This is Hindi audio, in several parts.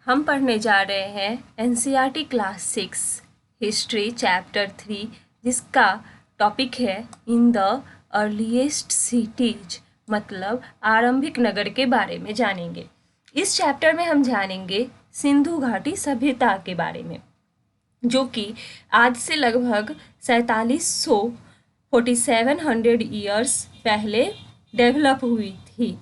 हम पढ़ने जा रहे हैं एनसीईआरटी क्लास 6 हिस्ट्री चैप्टर 3, जिसका टॉपिक है इन द अर्लीस्ट सिटीज, मतलब आरंभिक नगर के बारे में जानेंगे। इस चैप्टर में हम जानेंगे सिंधु घाटी सभ्यता के बारे में, जो कि आज से लगभग 4700 ईयर्स पहले डेवलप हुई थी।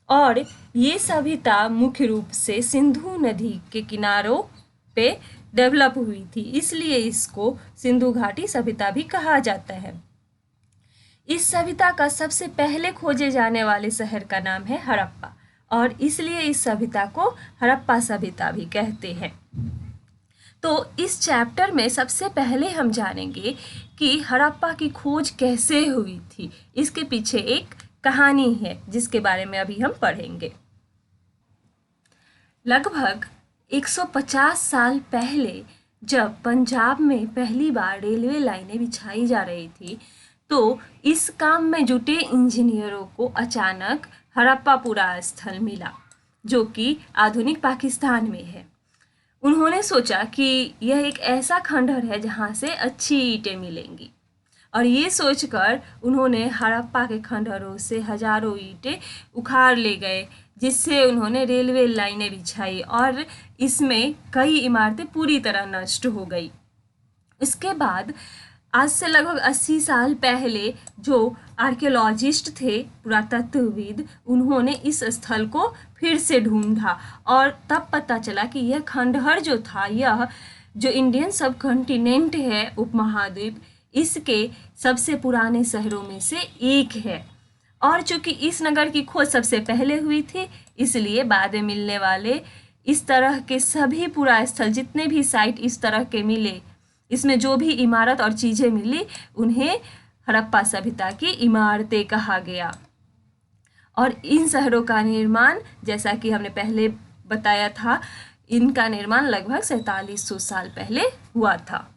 और ये सभ्यता मुख्य रूप से सिंधु नदी के किनारों पे डेवलप हुई थी, इसलिए इसको सिंधु घाटी सभ्यता भी कहा जाता है। इस सभ्यता का सबसे पहले खोजे जाने वाले शहर का नाम है हड़प्पा, और इसलिए इस सभ्यता को हड़प्पा सभ्यता भी कहते हैं। तो इस चैप्टर में सबसे पहले हम जानेंगे कि हड़प्पा की खोज कैसे हुई थी। इसके पीछे एक कहानी है जिसके बारे में अभी हम पढ़ेंगे। लगभग 150 साल पहले जब पंजाब में पहली बार रेलवे लाइनें बिछाई जा रही थी, तो इस काम में जुटे इंजीनियरों को अचानक हड़प्पापुरा स्थल मिला, जो कि आधुनिक पाकिस्तान में है। उन्होंने सोचा कि यह एक ऐसा खंडहर है जहाँ से अच्छी ईंटें मिलेंगी, और ये सोचकर उन्होंने हड़प्पा के खंडहरों से हजारों ईंटें उखाड़ ले गए, जिससे उन्होंने रेलवे लाइनें बिछाई और इसमें कई इमारतें पूरी तरह नष्ट हो गई। इसके बाद आज से लगभग 80 साल पहले जो आर्कियोलॉजिस्ट थे, पुरातत्वविद, उन्होंने इस स्थल को फिर से ढूंढा और तब पता चला कि यह खंडहर जो था, यह जो इंडियन सब कॉन्टिनेंट है, उपमहाद्वीप, इसके सबसे पुराने शहरों में से एक है। और चूंकि इस नगर की खोज सबसे पहले हुई थी, इसलिए बाद में मिलने वाले इस तरह के सभी पुरा स्थल, जितने भी साइट इस तरह के मिले, इसमें जो भी इमारत और चीज़ें मिली, उन्हें हड़प्पा सभ्यता की इमारतें कहा गया। और इन शहरों का निर्माण, जैसा कि हमने पहले बताया था, इनका निर्माण लगभग 4700 साल पहले हुआ था।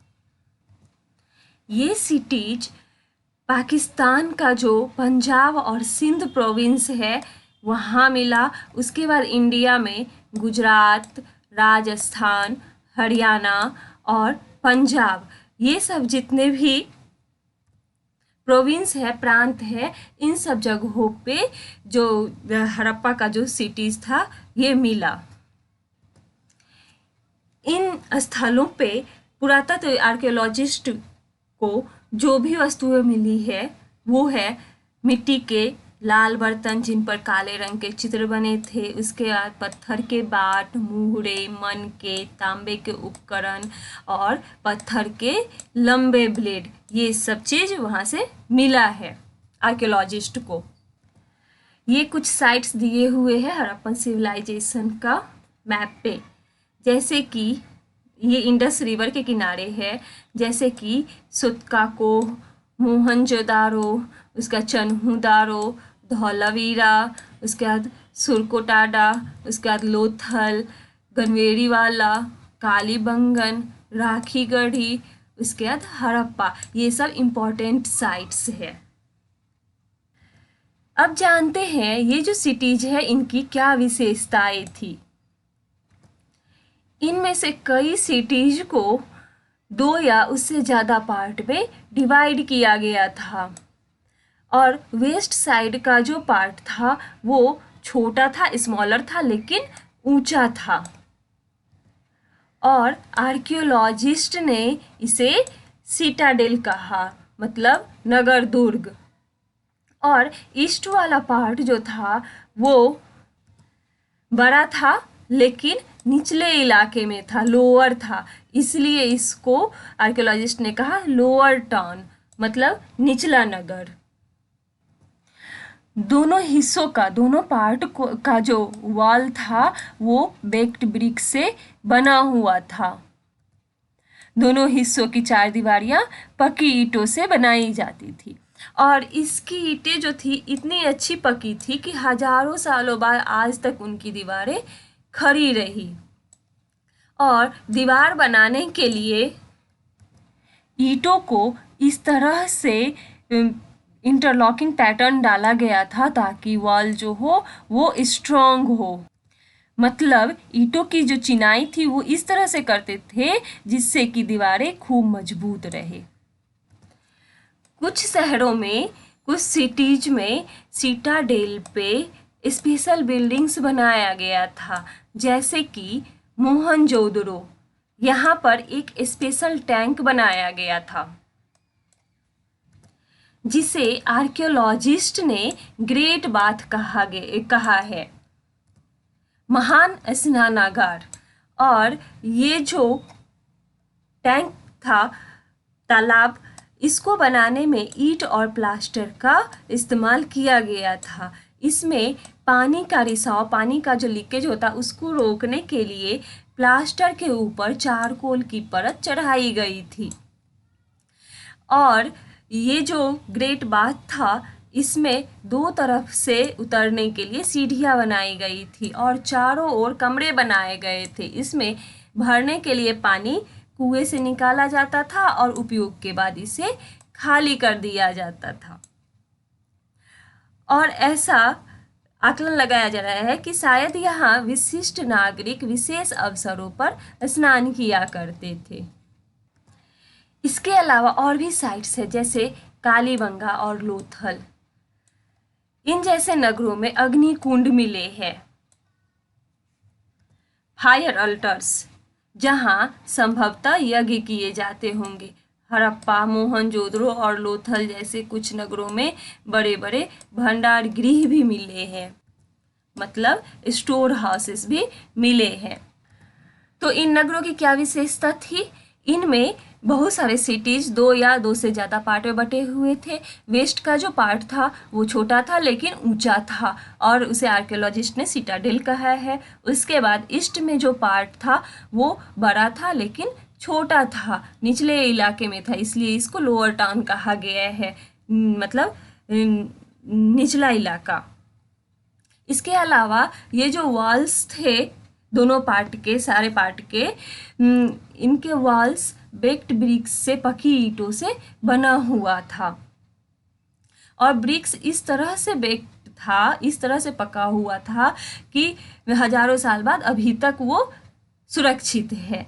ये सिटीज पाकिस्तान का जो पंजाब और सिंध प्रोविंस है वहाँ मिला। उसके बाद इंडिया में गुजरात, राजस्थान, हरियाणा और पंजाब, ये सब जितने भी प्रोविंस है, प्रांत है, इन सब जगहों पे जो हड़प्पा का जो सिटीज था ये मिला। इन स्थलों पे पुरातत्व आर्कियोलॉजिस्ट को जो भी वस्तुएं मिली है वो है मिट्टी के लाल बर्तन जिन पर काले रंग के चित्र बने थे, उसके बाद पत्थर के बाट, मुहरे, मनके, तांबे के उपकरण और पत्थर के लंबे ब्लेड, ये सब चीज़ वहाँ से मिला है आर्कियोलॉजिस्ट को। ये कुछ साइट्स दिए हुए हैं हड़प्पन सिविलाइजेशन का मैप पे, जैसे कि ये इंडस रिवर के किनारे है, जैसे कि सुत्काकोह, मोहनजोदारो, उसका चन्हूदारो, धौलावीरा, उसके बाद सुरकोटाडा, उसके बाद लोथल, गनवेरीवाला, कालीबंगन, राखीगढ़ी, उसके बाद हड़प्पा, ये सब इम्पोर्टेंट साइट्स है। अब जानते हैं ये जो सिटीज है इनकी क्या विशेषताएं थी। इनमें से कई सिटीज को 2 या उससे ज़्यादा पार्ट में डिवाइड किया गया था, और वेस्ट साइड का जो पार्ट था वो छोटा था, स्मॉलर था, लेकिन ऊंचा था, और आर्कियोलॉजिस्ट ने इसे सिटाडेल कहा, मतलब नगर दुर्ग। और ईस्ट वाला पार्ट जो था वो बड़ा था, लेकिन निचले इलाके में था, लोअर था, इसलिए इसको आर्कियोलॉजिस्ट ने कहा लोअर टाउन, मतलब निचला नगर। दोनों हिस्सों का, दोनों पार्ट का जो वॉल था वो बेक्ड ब्रिक से बना हुआ था। दोनों हिस्सों की 4 दीवारियां पक्की ईंटों से बनाई जाती थी, और इसकी ईंटें जो थी इतनी अच्छी पकी थी कि हजारों सालों बाद आज तक उनकी दीवारें खड़ी रही। और दीवार बनाने के लिए ईंटों को इस तरह से इंटरलॉकिंग पैटर्न डाला गया था ताकि वॉल जो हो वो स्ट्रॉन्ग हो। मतलब ईंटों की जो चिनाई थी वो इस तरह से करते थे जिससे कि दीवारें खूब मजबूत रहे। कुछ शहरों में, कुछ सिटीज में सिटाडेल पे स्पेशल बिल्डिंग्स बनाया गया था, जैसे कि मोहनजोदड़ो। यहाँ पर एक स्पेशल टैंक बनाया गया था जिसे आर्कियोलॉजिस्ट ने ग्रेट बाथ कहा है, महान स्नानागार। और ये जो टैंक था, तालाब, इसको बनाने में ईंट और प्लास्टर का इस्तेमाल किया गया था। इसमें पानी का रिसाव, पानी का जो लीकेज होता उसको रोकने के लिए प्लास्टर के ऊपर चारकोल की परत चढ़ाई गई थी। और ये जो ग्रेट बाथ था, इसमें दो तरफ से उतरने के लिए सीढ़ियाँ बनाई गई थी और चारों ओर कमरे बनाए गए थे। इसमें भरने के लिए पानी कुएं से निकाला जाता था और उपयोग के बाद इसे खाली कर दिया जाता था। और ऐसा आकलन लगाया जा रहा है कि शायद यहाँ विशिष्ट नागरिक विशेष अवसरों पर स्नान किया करते थे। इसके अलावा और भी साइट्स है, जैसे कालीबंगा और लोथल। इन जैसे नगरों में अग्नि कुंड मिले हैं, फायर अल्टर्स, जहां संभवतः यज्ञ किए जाते होंगे। हड़प्पा, मोहनजोदड़ो और लोथल जैसे कुछ नगरों में बड़े बड़े भंडार गृह भी मिले हैं, मतलब स्टोर हाउसेस भी मिले हैं। तो इन नगरों की क्या विशेषता थी? इनमें बहुत सारे सिटीज दो या दो से ज़्यादा पार्ट में बटे हुए थे। वेस्ट का जो पार्ट था वो छोटा था लेकिन ऊंचा था और उसे आर्कियोलॉजिस्ट ने सिटाडेल कहा है। उसके बाद ईस्ट में जो पार्ट था वो बड़ा था लेकिन छोटा था, निचले इलाके में था, इसलिए इसको लोअर टाउन कहा गया है, मतलब निचला इलाका। इसके अलावा ये जो वॉल्स थे दोनों पार्ट के, सारे पार्ट के, इनके वॉल्स बेक्ड ब्रिक्स से, पकी ईंटों से बना हुआ था और ब्रिक्स इस तरह से बेक्ड था, इस तरह से पका हुआ था कि हजारों साल बाद अभी तक वो सुरक्षित है।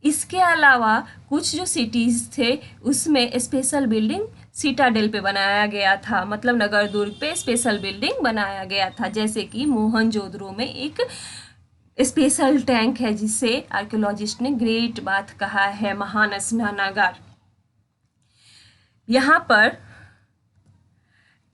इसके अलावा कुछ जो सिटीज़ थे उसमें स्पेशल बिल्डिंग सिटाडेल पे बनाया गया था, मतलब नगर दुर्ग पे स्पेशल बिल्डिंग बनाया गया था, जैसे कि मोहनजोदड़ो में एक स्पेशल टैंक है जिसे आर्कियोलॉजिस्ट ने ग्रेट बाथ कहा है, महान स्नानागार। यहाँ पर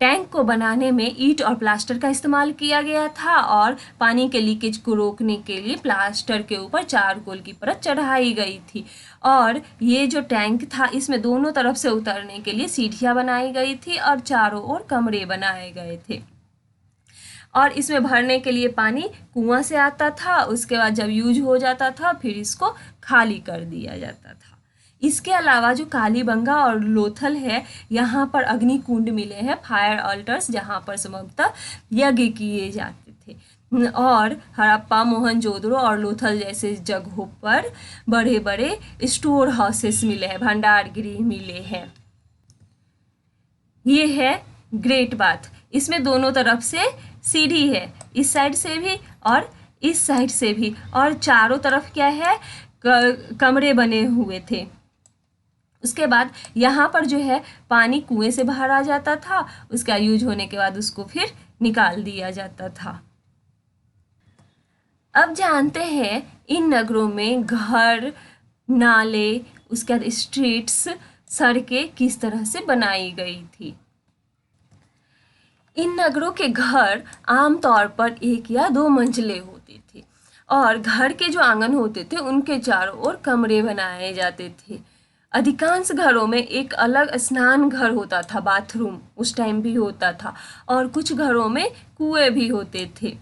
टैंक को बनाने में ईंट और प्लास्टर का इस्तेमाल किया गया था और पानी के लीकेज को रोकने के लिए प्लास्टर के ऊपर चारकोल की परत चढ़ाई गई थी। और ये जो टैंक था इसमें दोनों तरफ से उतरने के लिए सीढ़ियाँ बनाई गई थी और चारों ओर कमरे बनाए गए थे। और इसमें भरने के लिए पानी कुआं से आता था, उसके बाद जब यूज हो जाता था फिर इसको खाली कर दिया जाता था। इसके अलावा जो कालीबंगा और लोथल है, यहाँ पर अग्नि कुंड मिले हैं, फायर अल्टर्स, जहाँ पर संभवतः यज्ञ किए जाते थे। और हड़प्पा, मोहनजोदड़ो और लोथल जैसे जगहों पर बड़े बड़े स्टोर हाउसेस मिले हैं, भंडार गृह मिले हैं। ये है ग्रेट बाथ। इसमें दोनों तरफ से सीढ़ी है, इस साइड से भी और इस साइड से भी, और चारों तरफ क्या है, कमरे बने हुए थे। उसके बाद यहाँ पर जो है पानी कुएं से बाहर आ जाता था, उसका यूज होने के बाद उसको फिर निकाल दिया जाता था। अब जानते हैं इन नगरों में घर, नाले, उसके बाद स्ट्रीट्स, सड़कें किस तरह से बनाई गई थी। इन नगरों के घर आमतौर पर एक या दो मंजिले होते थे और घर के जो आंगन होते थे उनके चारों ओर कमरे बनाए जाते थे। अधिकांश घरों में एक अलग स्नान घर होता था, बाथरूम उस टाइम भी होता था, और कुछ घरों में कुएं भी होते थे।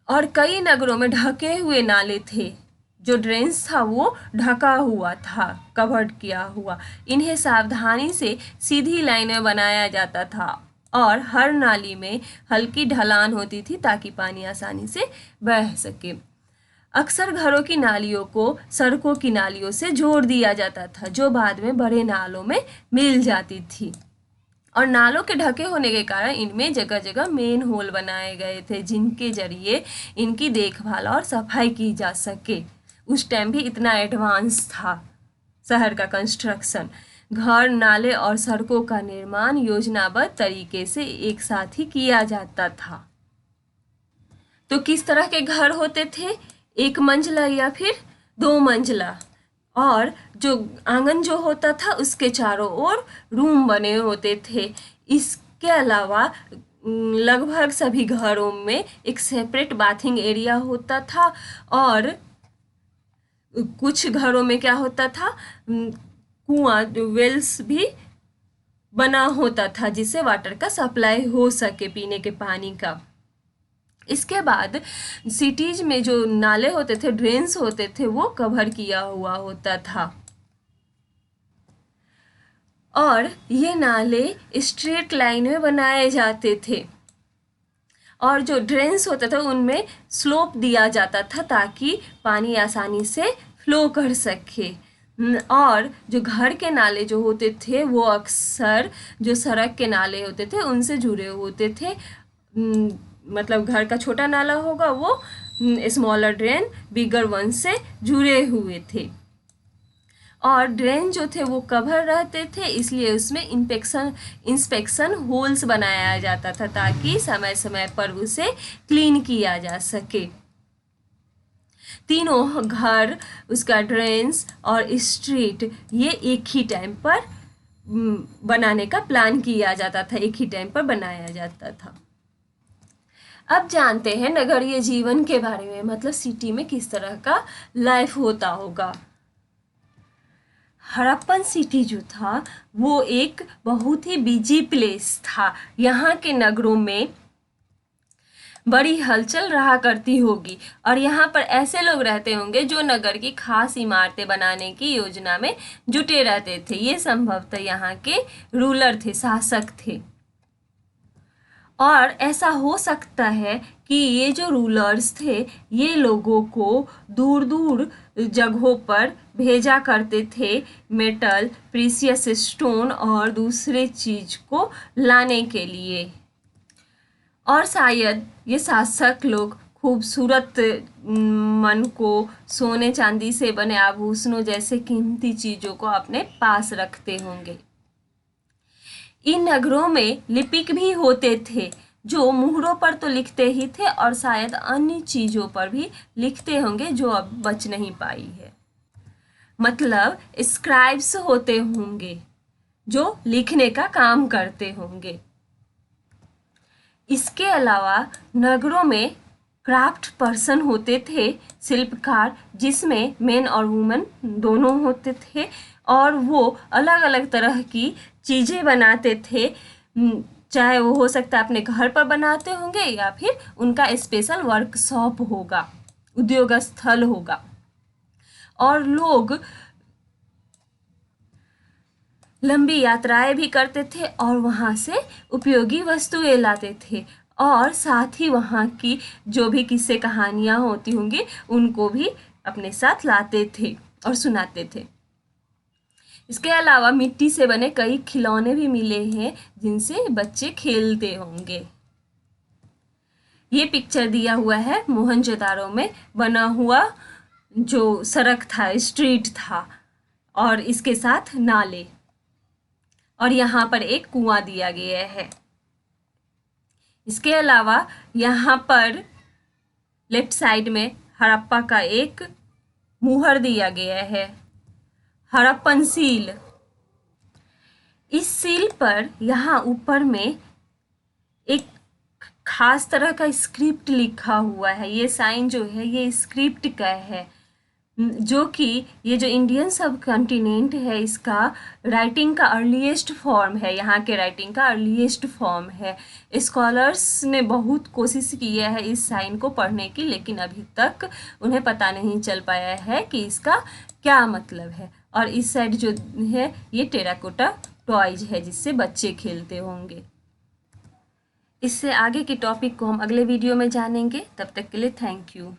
और कई नगरों में ढके हुए नाले थे, जो ड्रेन्स था वो ढका हुआ था, कवर्ड किया हुआ। इन्हें सावधानी से सीधी लाइन में बनाया जाता था और हर नाली में हल्की ढलान होती थी ताकि पानी आसानी से बह सके। अक्सर घरों की नालियों को सड़कों की नालियों से जोड़ दिया जाता था, जो बाद में बड़े नालों में मिल जाती थी। और नालों के ढके होने के कारण इनमें जगह जगह मेन होल बनाए गए थे, जिनके जरिए इनकी देखभाल और सफाई की जा सके। उस टाइम भी इतना एडवांस था शहर का कंस्ट्रक्शन। घर, नाले और सड़कों का निर्माण योजनाबद्ध तरीके से एक साथ ही किया जाता था। तो किस तरह के घर होते थे? एक मंजिला या फिर 2 मंजिला, और जो आंगन जो होता था उसके चारों ओर रूम बने होते थे। इसके अलावा लगभग सभी घरों में एक सेपरेट बाथिंग एरिया होता था, और कुछ घरों में क्या होता था, कुआं, वेल्स भी बना होता था जिससे वाटर का सप्लाई हो सके, पीने के पानी का। इसके बाद सिटीज में जो नाले होते थे, ड्रेन्स होते थे, वो कवर किया हुआ होता था, और ये नाले स्ट्रेट लाइन में बनाए जाते थे, और जो ड्रेन्स होता था उनमें स्लोप दिया जाता था ताकि पानी आसानी से फ्लो कर सके। और जो घर के नाले जो होते थे वो अक्सर जो सड़क के नाले होते थे उनसे जुड़े होते थे। मतलब घर का छोटा नाला होगा वो स्मॉलर ड्रेन बिगर वन से जुड़े हुए थे, और ड्रेन जो थे वो कवर रहते थे, इसलिए उसमें इंस्पेक्शन होल्स बनाया जाता था ताकि समय समय पर उसे क्लीन किया जा सके। तीनों घर, उसका ड्रेन्स और स्ट्रीट ये एक ही टाइम पर बनाने का प्लान किया जाता था, एक ही टाइम पर बनाया जाता था। अब जानते हैं नगरीय जीवन के बारे में, मतलब सिटी में किस तरह का लाइफ होता होगा। हड़प्पन सिटी जो था वो एक बहुत ही बिजी प्लेस था। यहाँ के नगरों में बड़ी हलचल रहा करती होगी, और यहाँ पर ऐसे लोग रहते होंगे जो नगर की खास इमारतें बनाने की योजना में जुटे रहते थे। ये संभवतः यहाँ के रूलर थे, शासक थे। और ऐसा हो सकता है कि ये जो रूलर्स थे ये लोगों को दूर दूर जगहों पर भेजा करते थे मेटल, प्रीशियस स्टोन और दूसरे चीज को लाने के लिए। और शायद ये शासक लोग खूबसूरत मन को सोने चांदी से बने आभूषणों जैसे कीमती चीजों को अपने पास रखते होंगे। इन नगरों में लिपिक भी होते थे जो मुहरों पर तो लिखते ही थे और शायद अन्य चीजों पर भी लिखते होंगे जो अब बच नहीं पाई है। मतलब स्क्राइब्स होते होंगे जो लिखने का काम करते होंगे। इसके अलावा नगरों में क्राफ्ट पर्सन होते थे, शिल्पकार, जिसमें मेन और वुमेन दोनों होते थे, और वो अलग अलग तरह की चीज़ें बनाते थे। चाहे वो हो सकता है अपने घर पर बनाते होंगे या फिर उनका स्पेशल वर्कशॉप होगा, उद्योग स्थल होगा। और लोग लंबी यात्राएं भी करते थे और वहाँ से उपयोगी वस्तुएं लाते थे, और साथ ही वहाँ की जो भी किस्से कहानियाँ होती होंगी उनको भी अपने साथ लाते थे और सुनाते थे। इसके अलावा मिट्टी से बने कई खिलौने भी मिले हैं जिनसे बच्चे खेलते होंगे। ये पिक्चर दिया हुआ है मोहनजोदारो में बना हुआ जो सड़क था, स्ट्रीट था, और इसके साथ नाले, और यहाँ पर एक कुआं दिया गया है। इसके अलावा यहाँ पर लेफ्ट साइड में हड़प्पा का एक मुहर दिया गया है, हड़प्पन सील। इस सील पर यहाँ ऊपर में एक खास तरह का स्क्रिप्ट लिखा हुआ है। ये साइन जो है ये स्क्रिप्ट का है, जो कि ये जो इंडियन सब कॉन्टिनेंट है इसका राइटिंग का अर्लीस्ट फॉर्म है, यहाँ के राइटिंग का अर्लीस्ट फॉर्म है। स्कॉलर्स ने बहुत कोशिश किया है इस साइन को पढ़ने की, लेकिन अभी तक उन्हें पता नहीं चल पाया है कि इसका क्या मतलब है। और इस साइड जो है ये टेराकोटा टॉयज है जिससे बच्चे खेलते होंगे। इससे आगे की टॉपिक को हम अगले वीडियो में जानेंगे। तब तक के लिए थैंक यू।